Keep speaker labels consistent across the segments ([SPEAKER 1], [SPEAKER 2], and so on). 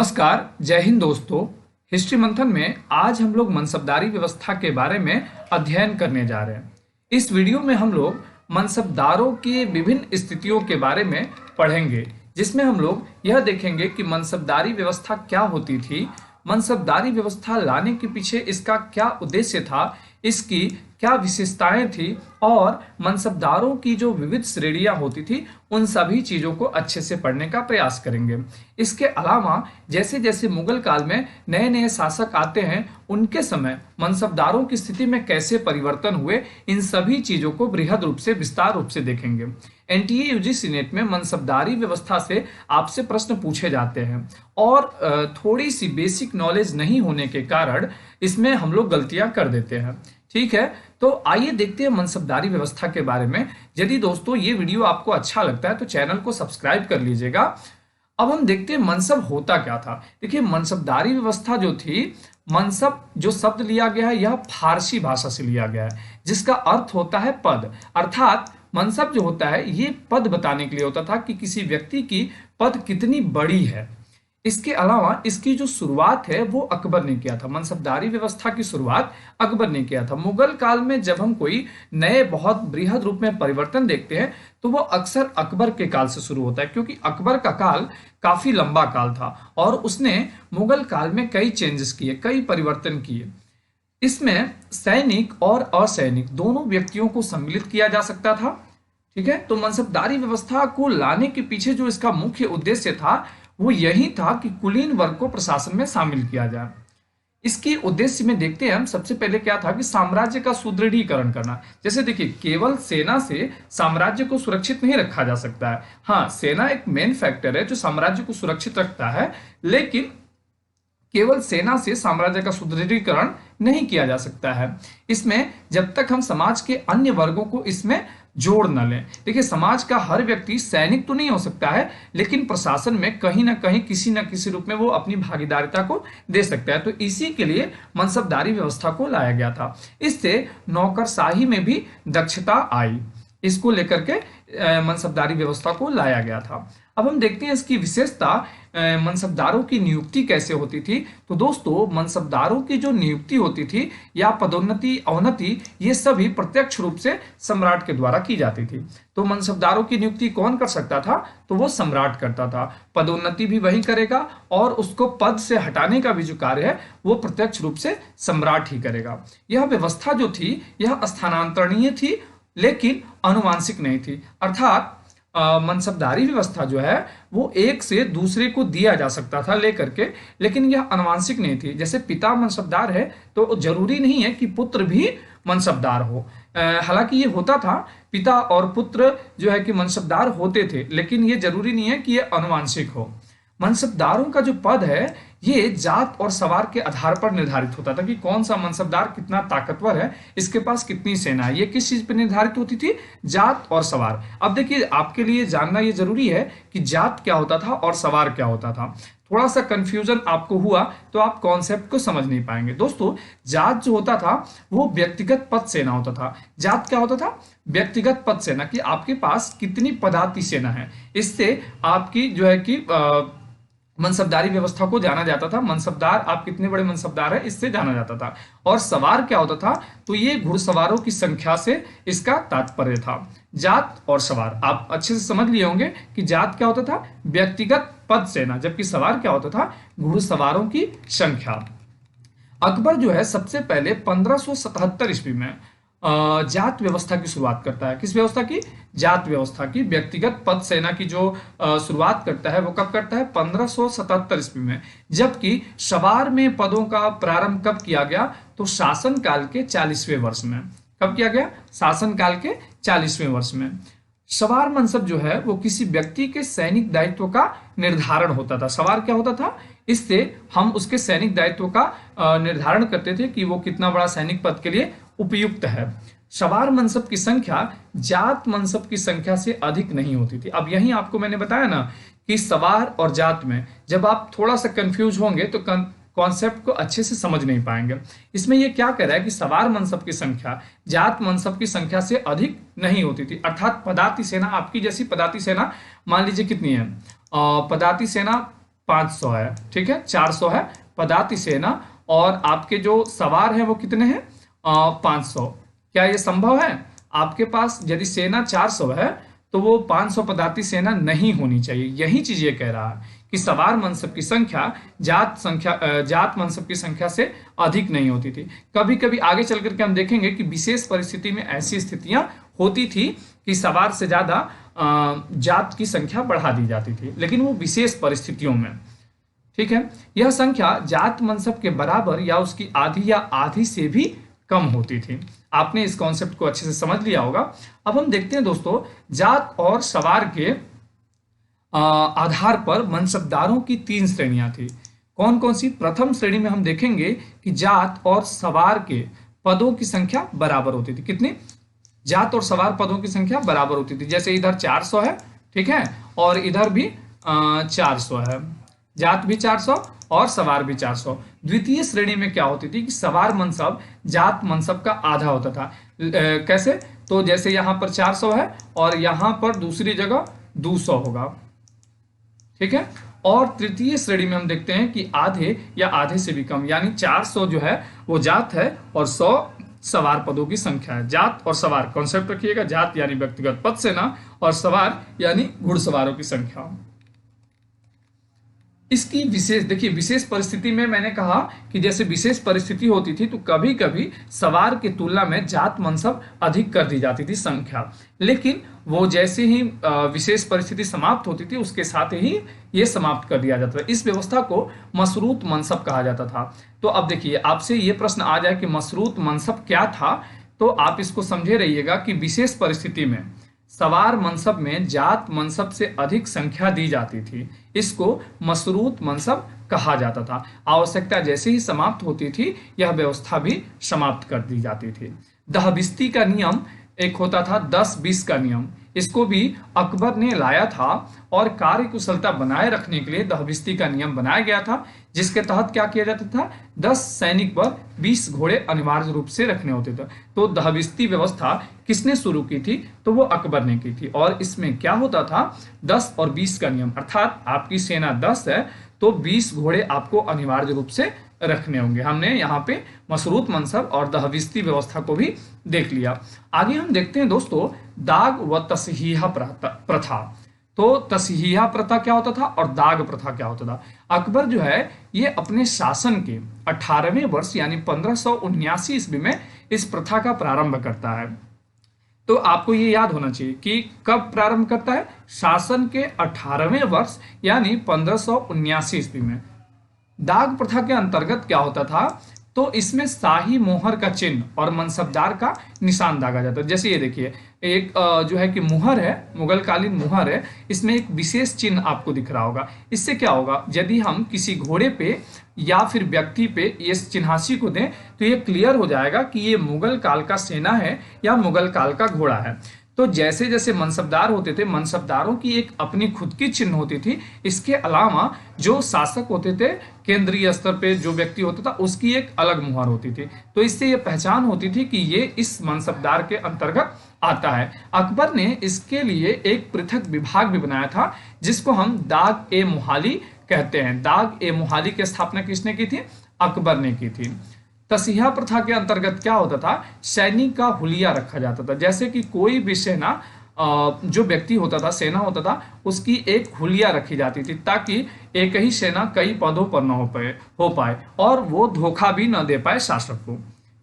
[SPEAKER 1] नमस्कार, जय हिंद दोस्तों। हिस्ट्री मंथन में आज हम लोग मनसबदारी व्यवस्था के बारे में अध्ययन करने जा रहे हैं। इस वीडियो में हम लोग मनसबदारों की विभिन्न स्थितियों के बारे में पढ़ेंगे, जिसमें हम लोग यह देखेंगे कि मनसबदारी व्यवस्था क्या होती थी, मनसबदारी व्यवस्था लाने के पीछे इसका क्या उद्देश्य था, इसकी क्या विशेषताएं थी और मनसबदारों की जो विविध श्रेणियां होती थी उन सभी चीजों को अच्छे से पढ़ने का प्रयास करेंगे। इसके अलावा जैसे जैसे मुगल काल में नए नए शासक आते हैं उनके समय मनसबदारों की स्थिति में कैसे परिवर्तन हुए, इन सभी चीजों को बृहद रूप से विस्तार रूप से देखेंगे। एनटीए यूजीसी नेट में मनसबदारी व्यवस्था से आपसे प्रश्न पूछे जाते हैं और थोड़ी सी बेसिक नॉलेज नहीं होने के कारण इसमें हम लोग गलतियां कर देते हैं। ठीक है, तो आइए देखते हैं मनसबदारी व्यवस्था के बारे में। यदि दोस्तों ये वीडियो आपको अच्छा लगता है तो चैनल को सब्सक्राइब कर लीजिएगा। अब हम देखते हैं मनसब होता क्या था। देखिए, मनसबदारी व्यवस्था जो थी, मनसब जो शब्द लिया गया है यह फारसी भाषा से लिया गया है, जिसका अर्थ होता है पद। अर्थात मनसब जो होता है ये पद बताने के लिए होता था कि किसी व्यक्ति की पद कितनी बड़ी है। इसके अलावा इसकी जो शुरुआत है वो अकबर ने किया था। मनसबदारी व्यवस्था की शुरुआत अकबर ने किया था। मुगल काल में जब हम कोई नए बहुत बृहद रूप में परिवर्तन देखते हैं तो वो अक्सर अकबर के काल से शुरू होता है, क्योंकि अकबर का काल काफी लंबा काल था और उसने मुगल काल में कई चेंजेस किए, कई परिवर्तन किए। इसमें सैनिक और असैनिक दोनों व्यक्तियों को सम्मिलित किया जा सकता था। ठीक है, तो मनसबदारी व्यवस्था को लाने के पीछे जो इसका मुख्य उद्देश्य था वो यही था कि कुलीन वर्ग को प्रशासन में शामिल किया जाए। इसके उद्देश्य में देखते हैं हम, सबसे पहले क्या था कि साम्राज्य का सुदृढ़ीकरण करना। जैसे देखिए, केवल सेना से साम्राज्य को सुरक्षित नहीं रखा जा सकता है। हाँ, सेना एक मेन फैक्टर है जो साम्राज्य को सुरक्षित रखता है, लेकिन केवल सेना से साम्राज्य का सुदृढ़ीकरण नहीं किया जा सकता है। इसमें जब तक हम समाज के अन्य वर्गों को इसमें जोड़ न लें। देखिए, समाज का हर व्यक्ति सैनिक तो नहीं हो सकता है, लेकिन प्रशासन में कहीं ना कहीं किसी न किसी रूप में वो अपनी भागीदारिता को दे सकता है। तो इसी के लिए मनसबदारी व्यवस्था को लाया गया था। इससे नौकरशाही में भी दक्षता आई, इसको लेकर के मनसबदारी व्यवस्था को लाया गया था। अब हम देखते हैं इसकी विशेषता, मनसबदारों की नियुक्ति कैसे होती थी। तो दोस्तों, मनसबदारों की जो नियुक्ति होती थी या पदोन्नति अवनति, ये सभी प्रत्यक्ष रूप से सम्राट के द्वारा की जाती थी। तो मनसबदारों की नियुक्ति कौन कर सकता था? तो वो सम्राट करता था। पदोन्नति भी वही करेगा और उसको पद से हटाने का भी जो कार्य है वो प्रत्यक्ष रूप से सम्राट ही करेगा। यह व्यवस्था जो थी यह स्थानांतरणीय थी, लेकिन अनुवांशिक नहीं थी। अर्थात मनसबदारी व्यवस्था जो है वो एक से दूसरे को दिया जा सकता था लेकर के, लेकिन यह अनुवांशिक नहीं थी। जैसे पिता मनसबदार है तो जरूरी नहीं है कि पुत्र भी मनसबदार हो। हालांकि ये होता था, पिता और पुत्र जो है कि मनसबदार होते थे, लेकिन ये जरूरी नहीं है कि ये अनुवांशिक हो। मनसबदारों का जो पद है ये जात और सवार के आधार पर निर्धारित होता था कि कौन सा मनसबदार कितना ताकतवर है, इसके पास कितनी सेना है। ये किस चीज पर निर्धारित होती थी? जात और सवार। अब देखिए, आपके लिए जानना ये जरूरी है कि जात क्या होता था और सवार क्या होता था। थोड़ा सा कंफ्यूजन आपको हुआ तो आप कॉन्सेप्ट को समझ नहीं पाएंगे। दोस्तों, जात जो होता था वो व्यक्तिगत पद सेना होता था। जात क्या होता था? व्यक्तिगत पद सेना, कि आपके पास कितनी पदाती सेना है। इससे आपकी जो है कि मनसबदारी व्यवस्था को जाना जाता था। मनसबदार, आप कितने बड़े मनसबदार हैं, इससे जाना जाता था। और सवार क्या होता था? तो ये घुड़सवारों की संख्या से इसका तात्पर्य था। जात और सवार आप अच्छे से समझ लिए होंगे कि जात क्या होता था? व्यक्तिगत पद सेना, जबकि सवार क्या होता था? घुड़सवारों की संख्या। अकबर जो है सबसे पहले 1577 ईस्वी में जात व्यवस्था की शुरुआत करता है। किस व्यवस्था की? जात व्यवस्था की। व्यक्तिगत पद सेना की जो शुरुआत करता है वो कब करता है? 1577 ईस्वी में। जबकि सवार में पदों का प्रारंभ कब किया गया? तो शासन काल के 40वें वर्ष में। कब किया गया? शासन काल के 40वें वर्ष में। सवार मनसब जो है वो किसी व्यक्ति के सैनिक दायित्व का निर्धारण होता था। सवार क्या होता था? इससे हम उसके सैनिक दायित्व का निर्धारण करते थे कि वो कितना बड़ा सैनिक पद के लिए उपयुक्त है। सवार मनसब की संख्या जात मनसब की संख्या से अधिक नहीं होती थी। अब यही आपको मैंने बताया ना कि सवार और जात में जब आप थोड़ा सा कंफ्यूज होंगे तो कॉन्सेप्ट को अच्छे से समझ नहीं पाएंगे। इसमें ये क्या कह रहा है कि सवार मनसब की संख्या जात मनसब की संख्या से अधिक नहीं होती थी। अर्थात पदाती सेना, आपकी जैसी पदाती सेना मान लीजिए कितनी है? पदाती सेना 500 है, ठीक है, 400 है पदाति सेना, और आपके जो सवार हैं वो कितने हैं, 500। क्या ये संभव है? आपके पास यदि सेना 400 है तो वो 500 पदाति सेना नहीं होनी चाहिए। यही चीज ये कह रहा है कि सवार मनसब की संख्या जात मनसब की संख्या से अधिक नहीं होती थी। कभी कभी आगे चल करके हम देखेंगे कि विशेष परिस्थिति में ऐसी स्थितियां होती थी कि सवार से ज्यादा जात की संख्या बढ़ा दी जाती थी, लेकिन वो विशेष परिस्थितियों में, ठीक है। यह संख्या जात मनसब के बराबर या उसकी आधी या आधी से भी कम होती थी। आपने इस कॉन्सेप्ट को अच्छे से समझ लिया होगा। अब हम देखते हैं दोस्तों, जात और सवार के आधार पर मनसबदारों की 3 श्रेणियां थी। कौन कौन सी? प्रथम श्रेणी में हम देखेंगे कि जात और सवार के पदों की संख्या बराबर होती थी। कितनी? जात और सवार पदों की संख्या बराबर होती थी। जैसे इधर 400 है, ठीक है, और इधर भी 400 है, जात भी 400 और सवार भी 400। द्वितीय श्रेणी में क्या होती थी कि सवार मनसब जात मनसब का आधा होता था। कैसे? तो जैसे यहां पर 400 है और यहां पर दूसरी जगह 200 होगा, ठीक है। और तृतीय श्रेणी में हम देखते हैं कि आधे या आधे से भी कम, यानी 400 जो है वो जात है और 100 सवार पदों की संख्या है। जात और सवार कॉन्सेप्ट रखिएगा, जात यानी व्यक्तिगत पद सेना और सवार यानी घुड़सवारों की संख्या। इसकी विशेष देखिए, विशेष परिस्थिति में मैंने कहा कि जैसे विशेष परिस्थिति होती थी तो कभी कभी सवार की तुलना में जात मनसब अधिक कर दी जाती थी संख्या, लेकिन वो जैसे ही विशेष परिस्थिति समाप्त होती थी उसके साथ ही ये समाप्त कर दिया जाता था। इस व्यवस्था को मशरूत मनसब कहा जाता था। तो अब देखिए, आपसे ये प्रश्न आ जाए कि मशरूत मनसब क्या था, तो आप इसको समझे रहिएगा कि विशेष परिस्थिति में सवार मनसब में जात मनसब से अधिक संख्या दी जाती थी। इसको मशरूत मनसब कहा जाता था। आवश्यकता जैसे ही समाप्त होती थी यह व्यवस्था भी समाप्त कर दी जाती थी। दहबिस्ती का नियम एक होता था 10-20 का नियम, इसको भी अकबर ने लाया था और कार्य कुशलता बनाए रखने के लिए दहबिस्ती का नियम बनाया गया था, जिसके तहत क्या किया जाता था, 10 सैनिक पर 20 घोड़े अनिवार्य रूप से रखने होते थे। तो दहबिस्ती व्यवस्था किसने शुरू की थी? तो वो अकबर ने की थी। और इसमें क्या होता था, 10 और 20 का नियम, अर्थात आपकी सेना 10 है तो 20 घोड़े आपको अनिवार्य रूप से रखने होंगे। हमने यहाँ पे मशरूत मनसब और दहबिस्ती व्यवस्था को भी देख लिया। आगे हम देखते हैं दोस्तों, दाग व तसहीहा प्रथा। तो तसहीहा प्रथा क्या होता था और दाग प्रथा क्या होता था? अकबर जो है ये अपने शासन के 18वें वर्ष यानी 1579 ईस्वी में इस प्रथा का प्रारंभ करता है। तो आपको ये याद होना चाहिए कि कब प्रारंभ करता है, शासन के 18वें वर्ष यानी 1579 ईस्वी में। दाग प्रथा के अंतर्गत क्या होता था, तो इसमें शाही मोहर का चिन्ह और मनसबदार का निशान दागा जाता है। जैसे ये देखिए, एक जो है कि मुहर है, मुगल कालीन मुहर है, इसमें एक विशेष चिन्ह आपको दिख रहा होगा। इससे क्या होगा, यदि हम किसी घोड़े पे या फिर व्यक्ति पे इस चिन्हासी को दें तो ये क्लियर हो जाएगा कि ये मुगल काल का सेना है या मुगल काल का घोड़ा है। तो जैसे जैसे मनसबदार होते थे, मनसबदारों की एक अपनी खुद की चिन्ह होती थी। इसके अलावा जो शासक होते थे, केंद्रीय स्तर पे जो व्यक्ति होता था, उसकी एक अलग मुहर होती थी। तो इससे ये पहचान होती थी कि ये इस मनसबदार के अंतर्गत आता है। अकबर ने इसके लिए एक पृथक विभाग भी बनाया था, जिसको हम दाग ए मुहाली कहते हैं। दाग ए मुहाली की स्थापना किसने की थी? अकबर ने की थी। तसीहा प्रथा के अंतर्गत क्या होता था, सैनिक का हुलिया रखा जाता था। जैसे कि कोई भी सेना जो व्यक्ति होता था, सेना होता था, उसकी एक हुलिया रखी जाती थी ताकि एक ही सेना कई पदों पर न हो पाए और वो धोखा भी न दे पाए शासक को।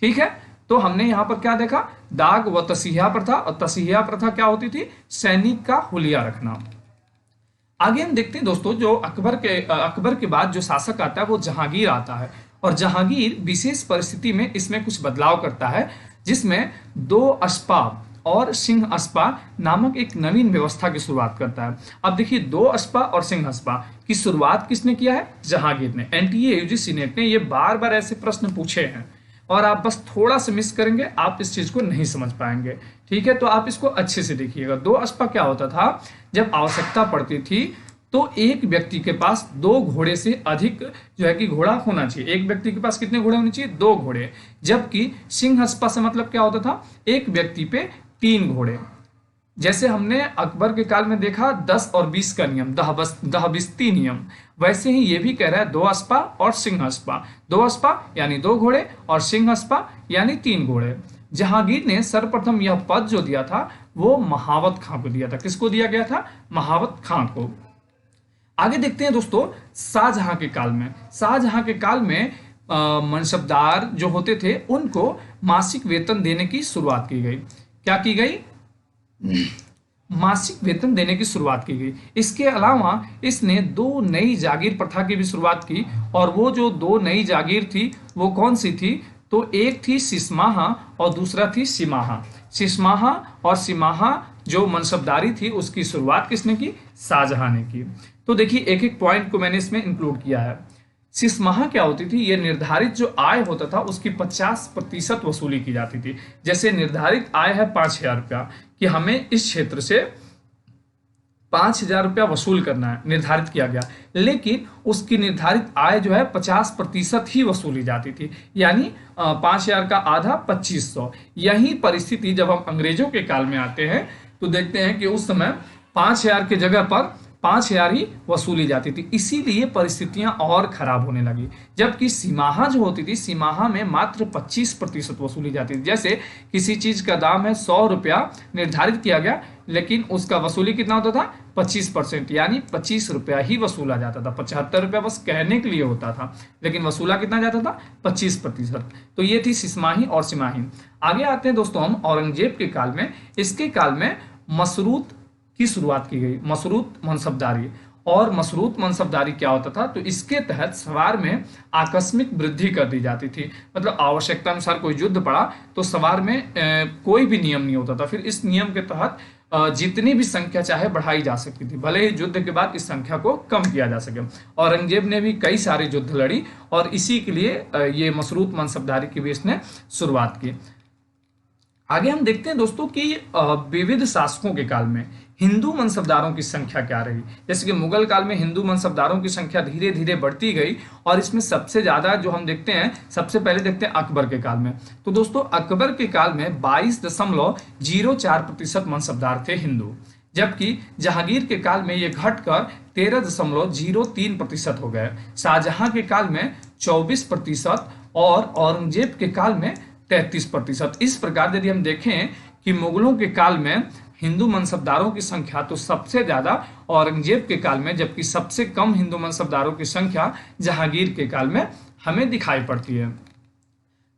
[SPEAKER 1] ठीक है, तो हमने यहाँ पर क्या देखा, दाग व तसीहा प्रथा। और तसीहा प्रथा क्या होती थी, सैनिक का हुलिया रखना। आगे हम देखते हैं दोस्तों, जो अकबर के बाद जो शासक आता है वो जहांगीर आता है। और जहांगीर विशेष परिस्थिति में इसमें कुछ बदलाव करता है, जिसमें 2 अस्पा और सिंह अस्पा नामक एक नवीन व्यवस्था की शुरुआत करता है। अब देखिए, 2 अस्पा और सिंह अस्पा की शुरुआत किसने किया है? जहांगीर ने। एनटीए यूजीसी नेट ने ये बार बार ऐसे प्रश्न पूछे हैं और आप बस थोड़ा सा मिस करेंगे, आप इस चीज को नहीं समझ पाएंगे। ठीक है, तो आप इसको अच्छे से देखिएगा। 2 अस्पा क्या होता था, जब आवश्यकता पड़ती थी तो एक व्यक्ति के पास 2 घोड़े से अधिक जो है कि घोड़ा होना चाहिए। एक व्यक्ति के पास कितने घोड़े होने चाहिए? 2 घोड़े। जबकि सिंह अस्पा से मतलब क्या होता था, एक व्यक्ति पे 3 घोड़े। जैसे हमने अकबर के काल में देखा 10 और 20 का नियम, दहबिस्ती नियम, वैसे ही ये भी कह रहा है 2 अस्पा और सिंह अस्पा। 2 अस्पा यानी 2 घोड़े और सिंह अस्पा यानी 3 घोड़े। जहांगीर ने सर्वप्रथम यह पद जो दिया था वो महावत खां को दिया था। किसको दिया गया था? महावत खां को। आगे देखते हैं दोस्तों शाहजहां के काल में। शाहजहां के काल में मनसबदार जो होते थे उनको मासिक वेतन देने की शुरुआत की गई। क्या की गई? मासिक वेतन देने की शुरुआत की गई। इसके अलावा इसने 2 नई जागीर प्रथा की भी शुरुआत की, और वो जो 2 नई जागीर थी वो कौन सी थी? तो एक थी सिसमाहा और दूसरा थी सिमाहा। सिसमाहा और सिमाहा जो मनसबदारी थी उसकी शुरुआत किसने की? शाहजहां ने की। तो देखिए एक एक पॉइंट को मैंने इसमें इंक्लूड किया है। सिसमाहा क्या होती थी? ये निर्धारित जो आय होता था उसकी 50% वसूली की जाती थी। जैसे निर्धारित आय है 5,000 रुपया, कि हमें इस क्षेत्र से 5,000 रुपया वसूल करना है, निर्धारित किया गया, लेकिन उसकी निर्धारित आय जो है 50% ही वसूली जाती थी, यानी 5,000 का आधा 2,500। यही परिस्थिति जब हम अंग्रेजों के काल में आते हैं तो देखते हैं कि उस समय 5,000 की जगह पर 5,000 ही वसूली जाती थी। इसीलिए परिस्थितियां और खराब होने लगी। जबकि सिमाहा जो होती थी, सिमाहा में मात्र 25% वसूली जाती थी। जैसे किसी चीज का दाम है 100 रुपया, निर्धारित किया गया, लेकिन उसका वसूली कितना होता था? 25%, यानी 25 रुपया ही वसूला जाता था। 75 रुपया बस कहने के लिए होता था, लेकिन वसूला कितना जाता था? 25%। तो ये थी सिसमाही और सिमाही। आगे आते हैं दोस्तों हम औरंगजेब के काल में। इसके काल में मसरूत की शुरुआत की गई, मसरूत मनसबदारी। और मसरूत मनसबदारी क्या होता था? तो इसके तहत सवार में आकस्मिक वृद्धि कर दी जाती थी। मतलब आवश्यकता अनुसार कोई युद्ध पड़ा तो सवार में कोई भी नियम नहीं होता था। फिर इस नियम के तहत जितनी भी संख्या चाहे बढ़ाई जा सकती थी, भले ही युद्ध के बाद इस संख्या को कम किया जा सके। औरंगजेब ने भी कई सारे युद्ध लड़ी और इसी के लिए ये मसरूत मनसबदारी की भी इसने शुरुआत की। आगे हम देखते हैं दोस्तों कि विविध शासकों के काल में हिंदू मनसबदारों की संख्या क्या रही। जैसे कि मुगल काल में हिंदू मनसबदारों की संख्या धीरे धीरे बढ़ती गई, और इसमें सबसे ज्यादा जो हम देखते हैं, सबसे पहले देखते हैं अकबर के काल में। तो दोस्तों अकबर के काल में 22.04% मनसबदार थे हिंदू, जबकि जहांगीर के काल में ये घटकर 13.03% हो गए। शाहजहां के काल में 24% और औरंगजेब के काल में 33%। इस प्रकार यदि हम देखें कि मुगलों के काल में हिंदू मनसबदारों की संख्या तो सबसे ज्यादा औरंगजेब के काल में, जबकि सबसे कम हिंदू मनसबदारों की संख्या जहांगीर के काल में हमें दिखाई पड़ती है।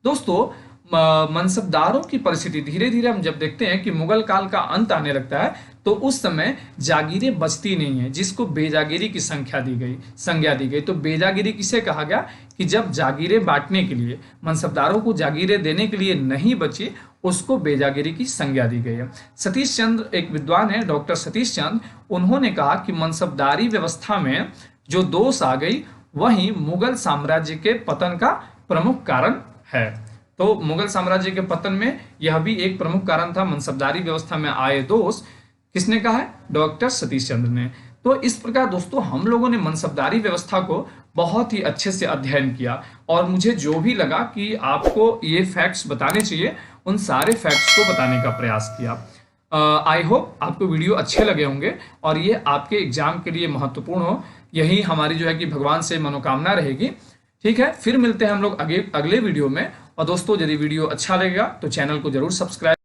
[SPEAKER 1] दोस्तों मनसबदारों की परिस्थिति धीरे धीरे हम जब देखते हैं कि मुगल काल का अंत आने लगता है तो उस समय जागीरें बचती नहीं है, जिसको बेजागिरी की संख्या दी गई, संज्ञा दी गई। तो बेजागिरी किसे कहा गया? कि जब जागीरें बांटने के लिए, मनसबदारों को जागीरें देने के लिए नहीं बची, उसको बेजागिरी की संज्ञा दी गई है। सतीश चंद्र एक विद्वान है, डॉक्टर सतीश चंद्र, उन्होंने कहा कि मनसबदारी व्यवस्था में जो दोष आ गई वही मुगल साम्राज्य के पतन का प्रमुख कारण है। तो मुगल साम्राज्य के पतन में यह भी एक प्रमुख कारण था, मनसबदारी व्यवस्था में आए दोष। किसने कहा है? डॉक्टर सतीश चंद्र ने। तो इस प्रकार दोस्तों हम लोगों ने मनसबदारी व्यवस्था को बहुत ही अच्छे से अध्ययन किया, और मुझे जो भी लगा कि आपको ये फैक्ट्स बताने चाहिए, उन सारे फैक्ट्स को बताने का प्रयास किया। आई होप आपको वीडियो अच्छे लगे होंगे और ये आपके एग्जाम के लिए महत्वपूर्ण हो, यही हमारी जो है कि भगवान से मनोकामना रहेगी। ठीक है, फिर मिलते हैं हम लोग अगले वीडियो में। और दोस्तों यदि वीडियो अच्छा लगेगा तो चैनल को जरूर सब्सक्राइब